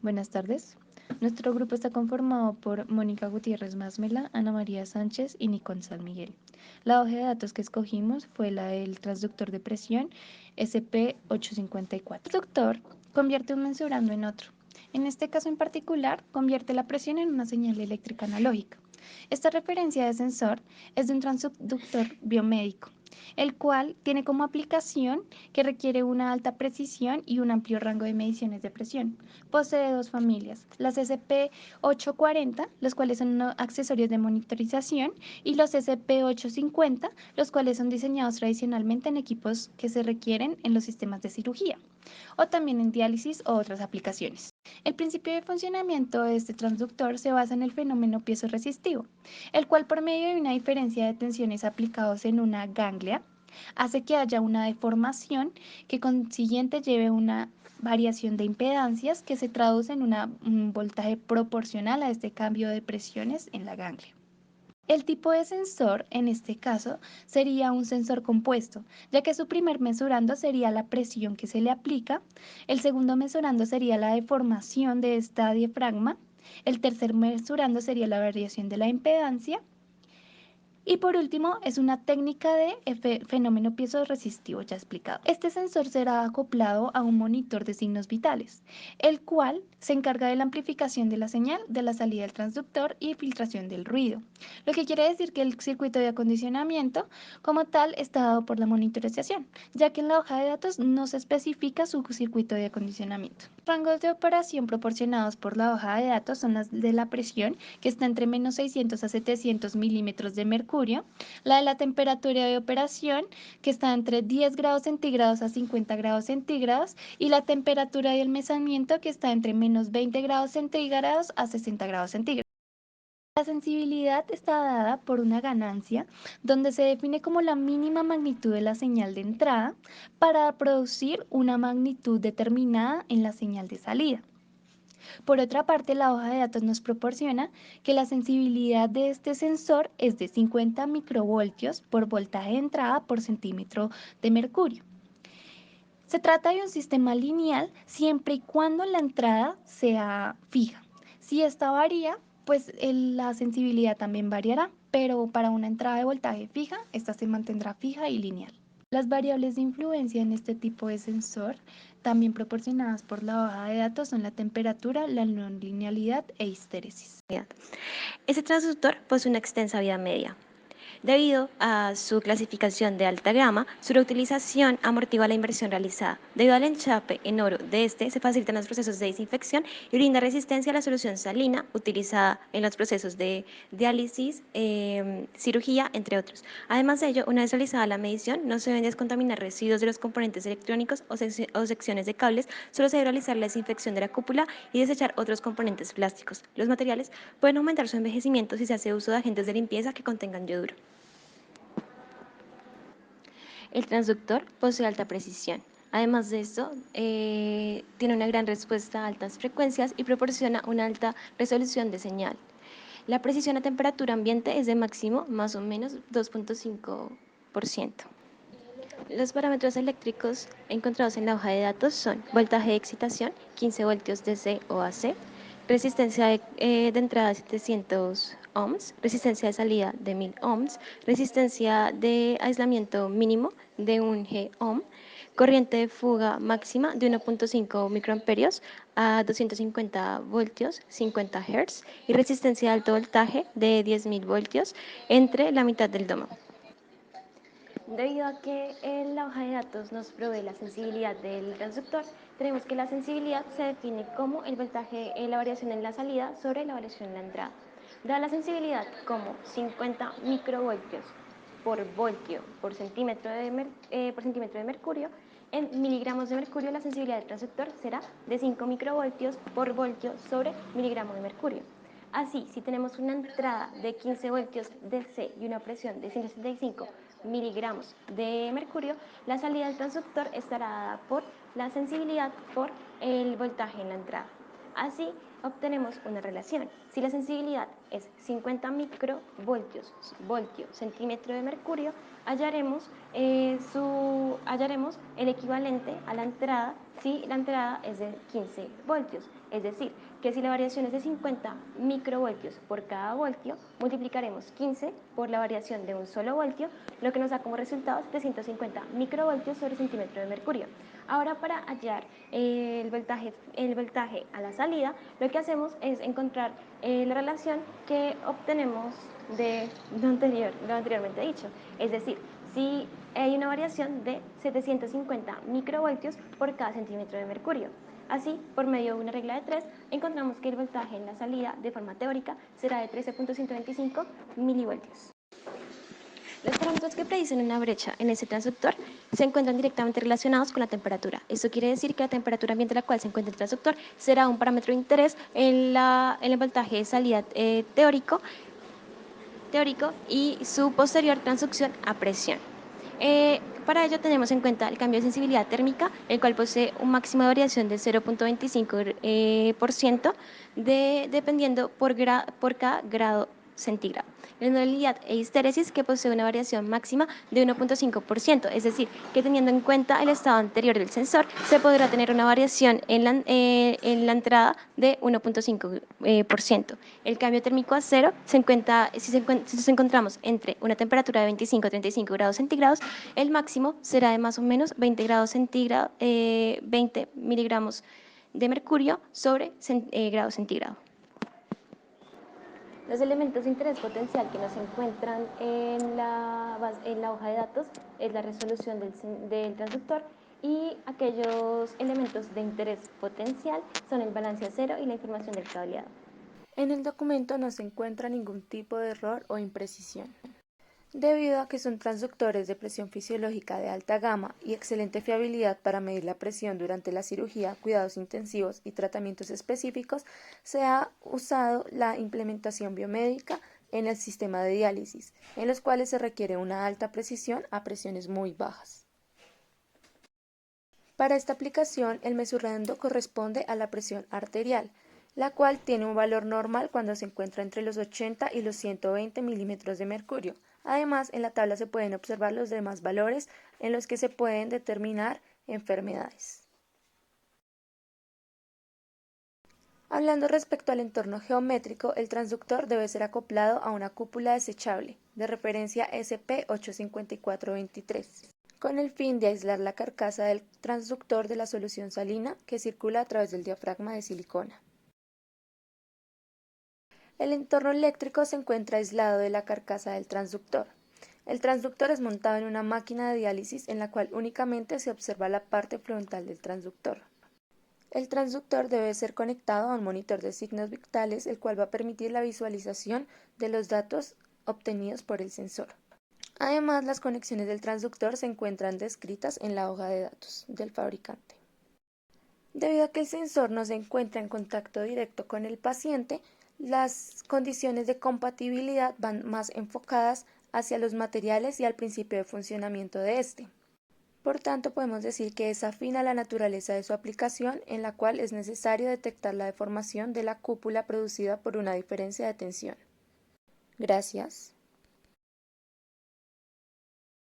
Buenas tardes. Nuestro grupo está conformado por Mónica Gutiérrez Másmela, Ana María Sánchez y Nicole San Miguel. La hoja de datos que escogimos fue la del transductor de presión SP854. El transductor convierte un mensurando en otro. En este caso en particular, convierte la presión en una señal eléctrica analógica. Esta referencia de sensor es de un transductor biomédico, el cual tiene como aplicación que requiere una alta precisión y un amplio rango de mediciones de presión. Posee dos familias, las SP840, los cuales son accesorios de monitorización, y los SP850, los cuales son diseñados tradicionalmente en equipos que se requieren en los sistemas de cirugía, o también en diálisis o otras aplicaciones. El principio de funcionamiento de este transductor se basa en el fenómeno piezo-resistivo, el cual por medio de una diferencia de tensiones aplicados en una ganglia, hace que haya una deformación que consiguiente lleve una variación de impedancias que se traduce en un voltaje proporcional a este cambio de presiones en la ganglia. El tipo de sensor, en este caso, sería un sensor compuesto, ya que su primer mesurando sería la presión que se le aplica, el segundo mesurando sería la deformación de esta diafragma, el tercer mesurando sería la variación de la impedancia, y por último, es una técnica de fenómeno piezo-resistivo ya explicado. Este sensor será acoplado a un monitor de signos vitales, el cual se encarga de la amplificación de la señal, de la salida del transductor y filtración del ruido. Lo que quiere decir que el circuito de acondicionamiento como tal está dado por la monitorización, ya que en la hoja de datos no se especifica su circuito de acondicionamiento. Los rangos de operación proporcionados por la hoja de datos son las de la presión, que está entre menos 600 a 700 milímetros de mercurio, la de la temperatura de operación, que está entre 10 grados centígrados a 50 grados centígrados, y la temperatura de almacenamiento, que está entre menos 20 grados centígrados a 60 grados centígrados. La sensibilidad está dada por una ganancia donde se define como la mínima magnitud de la señal de entrada para producir una magnitud determinada en la señal de salida. Por otra parte, la hoja de datos nos proporciona que la sensibilidad de este sensor es de 50 microvoltios por voltaje de entrada por centímetro de mercurio. Se trata de un sistema lineal siempre y cuando la entrada sea fija. Si esta varía, pues la sensibilidad también variará, pero para una entrada de voltaje fija, esta se mantendrá fija y lineal. Las variables de influencia en este tipo de sensor, también proporcionadas por la hoja de datos, son la temperatura, la nonlinealidad e histeresis. Este transductor posee una extensa vida media. Debido a su clasificación de alta gama, su reutilización amortigua la inversión realizada. Debido al enchape en oro de este, se facilitan los procesos de desinfección y brinda resistencia a la solución salina utilizada en los procesos de diálisis, cirugía, entre otros. Además de ello, una vez realizada la medición, no se deben descontaminar residuos de los componentes electrónicos o secciones de cables, solo se debe realizar la desinfección de la cúpula y desechar otros componentes plásticos. Los materiales pueden aumentar su envejecimiento si se hace uso de agentes de limpieza que contengan yoduro. El transductor posee alta precisión. Además de esto, tiene una gran respuesta a altas frecuencias y proporciona una alta resolución de señal. La precisión a temperatura ambiente es de máximo más o menos 2.5%. Los parámetros eléctricos encontrados en la hoja de datos son voltaje de excitación, 15 voltios DC o AC, resistencia de entrada 700 ohms, resistencia de salida de 1000 ohms, resistencia de aislamiento mínimo de 1 ohm, corriente de fuga máxima de 1.5 microamperios a 250 voltios, 50 Hz, y resistencia de alto voltaje de 10.000 voltios entre la mitad del domo. Debido a que la hoja de datos nos provee la sensibilidad del transductor, tenemos que la sensibilidad se define como el voltaje, la variación en la salida sobre la variación en la entrada. Dada la sensibilidad como 50 microvoltios por voltio por centímetro de mercurio, en miligramos de mercurio la sensibilidad del transductor será de 5 microvoltios por voltio sobre miligramo de mercurio. Así, si tenemos una entrada de 15 voltios DC y una presión de 165 miligramos de mercurio, la salida del transductor estará dada por la sensibilidad por el voltaje en la entrada. Así obtenemos una relación. Si la sensibilidad es 50 microvoltios voltio centímetro de mercurio, hallaremos el equivalente a la entrada si la entrada es de 15 voltios. Es decir, que si la variación es de 50 microvoltios por cada voltio, multiplicaremos 15 por la variación de un solo voltio, lo que nos da como resultado 750 microvoltios sobre centímetro de mercurio. Ahora, para hallar el voltaje a la salida, lo que hacemos es encontrar la relación que obtenemos de lo anteriormente dicho. Es decir, si hay una variación de 750 microvoltios por cada centímetro de mercurio. Así, por medio de una regla de 3, encontramos que el voltaje en la salida de forma teórica será de 13.125 milivoltios. Los parámetros que predicen una brecha en ese transductor se encuentran directamente relacionados con la temperatura. Esto quiere decir que la temperatura ambiente a la cual se encuentra el transductor será un parámetro de interés en el voltaje de salida teórico y su posterior transducción a presión. Para ello tenemos en cuenta el cambio de sensibilidad térmica, el cual posee un máximo de variación de 0.25% dependiendo por cada grado centígrado. La nodalidad e histeresis, que posee una variación máxima de 1.5%, es decir, que teniendo en cuenta el estado anterior del sensor, se podrá tener una variación en la entrada de 1.5%. El cambio térmico a cero se encuentra, si nos encontramos entre una temperatura de 25 a 35 grados centígrados, el máximo será de más o menos 20 grados centígrados, 20 miligramos de mercurio sobre grado centígrado. Los elementos de interés potencial que nos encuentran en la hoja de datos es la resolución del transductor, y aquellos elementos de interés potencial son el balance a cero y la información del cableado. En el documento no se encuentra ningún tipo de error o imprecisión. Debido a que son transductores de presión fisiológica de alta gama y excelente fiabilidad para medir la presión durante la cirugía, cuidados intensivos y tratamientos específicos, se ha usado la implementación biomédica en el sistema de diálisis, en los cuales se requiere una alta precisión a presiones muy bajas. Para esta aplicación, el mesurando corresponde a la presión arterial, la cual tiene un valor normal cuando se encuentra entre los 80 y los 120 milímetros de mercurio. Además, en la tabla se pueden observar los demás valores en los que se pueden determinar enfermedades. Hablando respecto al entorno geométrico, el transductor debe ser acoplado a una cúpula desechable, de referencia SP85423, con el fin de aislar la carcasa del transductor de la solución salina que circula a través del diafragma de silicona. El entorno eléctrico se encuentra aislado de la carcasa del transductor. El transductor es montado en una máquina de diálisis en la cual únicamente se observa la parte frontal del transductor. El transductor debe ser conectado a un monitor de signos vitales, el cual va a permitir la visualización de los datos obtenidos por el sensor. Además, las conexiones del transductor se encuentran descritas en la hoja de datos del fabricante. Debido a que el sensor no se encuentra en contacto directo con el paciente, las condiciones de compatibilidad van más enfocadas hacia los materiales y al principio de funcionamiento de este. Por tanto, podemos decir que es afín a la naturaleza de su aplicación, en la cual es necesario detectar la deformación de la cúpula producida por una diferencia de tensión. Gracias.